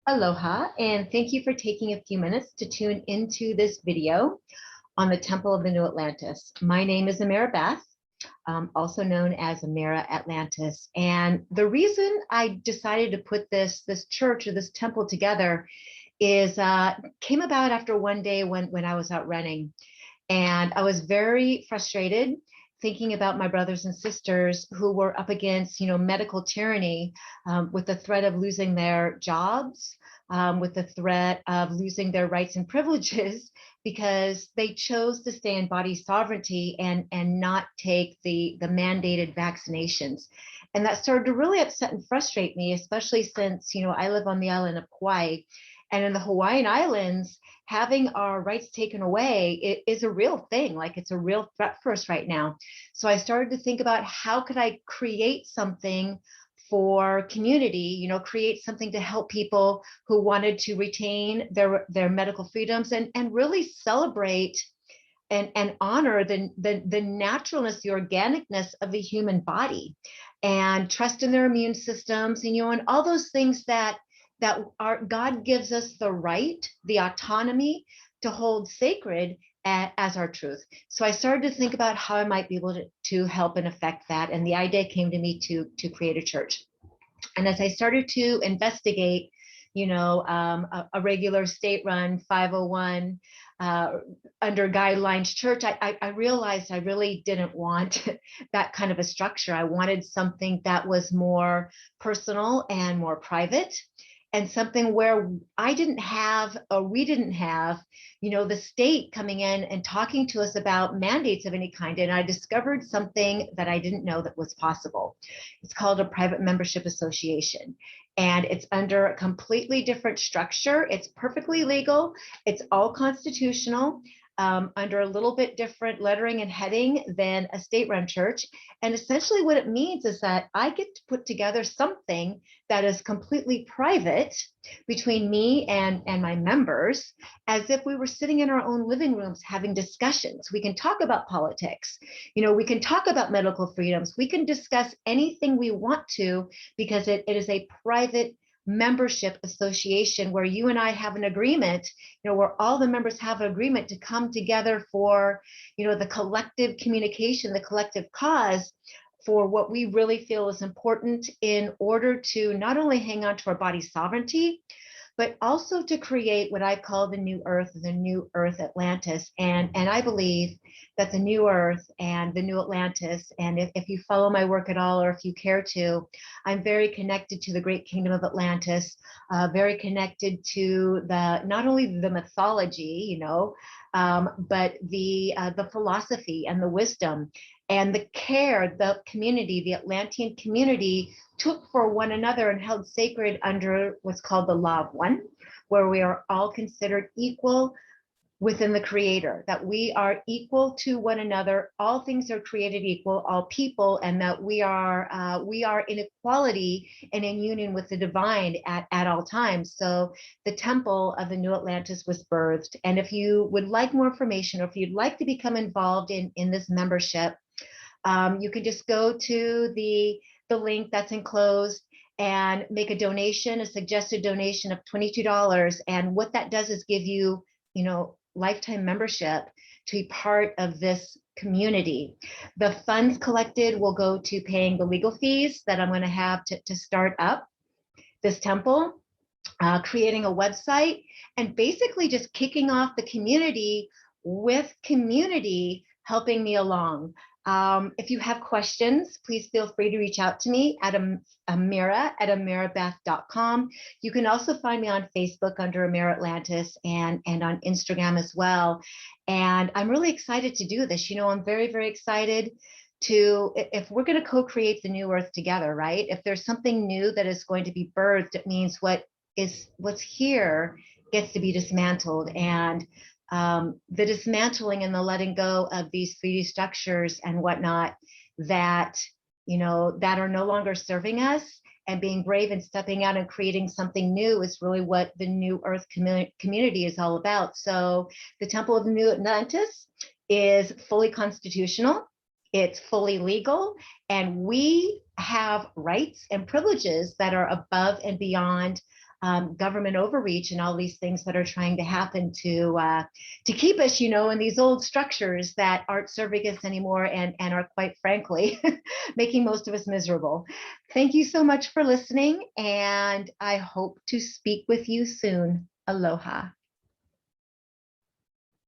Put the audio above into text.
Aloha, and thank you for taking a few minutes to tune into this video on the Temple of the New Atlantis. My name is Amira Beth, also known as Amira Atlantis. And the reason I decided to put this church or this temple together is came about after one day when I was out running. And I was very frustrated thinking about my brothers and sisters who were up against, medical tyranny, with the threat of losing their jobs, with the threat of losing their rights and privileges because they chose to stay in body sovereignty and not take the mandated vaccinations. And that started to really upset and frustrate me, especially since, I live on the island of Kauai. And in the Hawaiian Islands, having our rights taken away is a real thing. Like, it's a real threat for us right now. So I started to think about how could I create something for community, create something to help people who wanted to retain their medical freedoms and really celebrate and honor the naturalness, the organicness of the human body, and trust in their immune systems, and all those things that God gives us the right, the autonomy to hold sacred as our truth. So I started to think about how I might be able to help and affect that. And the idea came to me to create a church. And as I started to investigate, a regular state-run 501 under guidelines church, I realized I really didn't want that kind of a structure. I wanted something that was more personal and more private, and something where we didn't have, the state coming in and talking to us about mandates of any kind. And I discovered something that I didn't know that was possible. It's called a private membership association. And it's under a completely different structure. It's perfectly legal. It's all constitutional. Under a little bit different lettering and heading than a state-run church. And essentially what it means is that I get to put together something that is completely private between me and my members, as if we were sitting in our own living rooms having discussions. We can talk about politics, we can talk about medical freedoms, we can discuss anything we want to, because it is a private membership association where you and I have an agreement, where all the members have an agreement to come together for, the collective communication, the collective cause for what we really feel is important in order to not only hang on to our body sovereignty, but also to create what I call the new earth Atlantis. And I believe that the new earth and the new Atlantis, and if you follow my work at all, or if you care to, I'm very connected to the great kingdom of Atlantis, very connected to not only the mythology, but the philosophy and the wisdom and the care the community, the Atlantean community, took for one another and held sacred under what's called the law of one, where we are all considered equal within the creator, that we are equal to one another. All things are created equal, all people, and that we are in equality and in union with the divine at all times. So the temple of the New Atlantis was birthed. And if you would like more information, or if you'd like to become involved in this membership, you can just go to the link that's enclosed and make a donation, a suggested donation of $22. And what that does is give you, lifetime membership to be part of this community. The funds collected will go to paying the legal fees that I'm going to have to start up this temple, creating a website, and basically just kicking off the community with community helping me along. If you have questions, please feel free to reach out to me at amira@amirabeth.com. You can also find me on Facebook under Amira Atlantis, and on Instagram as well. And I'm really excited to do this. I'm very, very excited if we're going to co-create the new earth together, right? If there's something new that is going to be birthed, it means what's here gets to be dismantled. And the dismantling and the letting go of these 3D structures and whatnot that are no longer serving us, and being brave and stepping out and creating something new is really what the new earth community is all about. So the Temple of the New Atlantis is fully constitutional, it's fully legal, and we have rights and privileges that are above and beyond government overreach and all these things that are trying to happen to keep us, in these old structures that aren't serving us anymore and are quite frankly making most of us miserable. Thank you so much for listening, and I hope to speak with you soon. Aloha.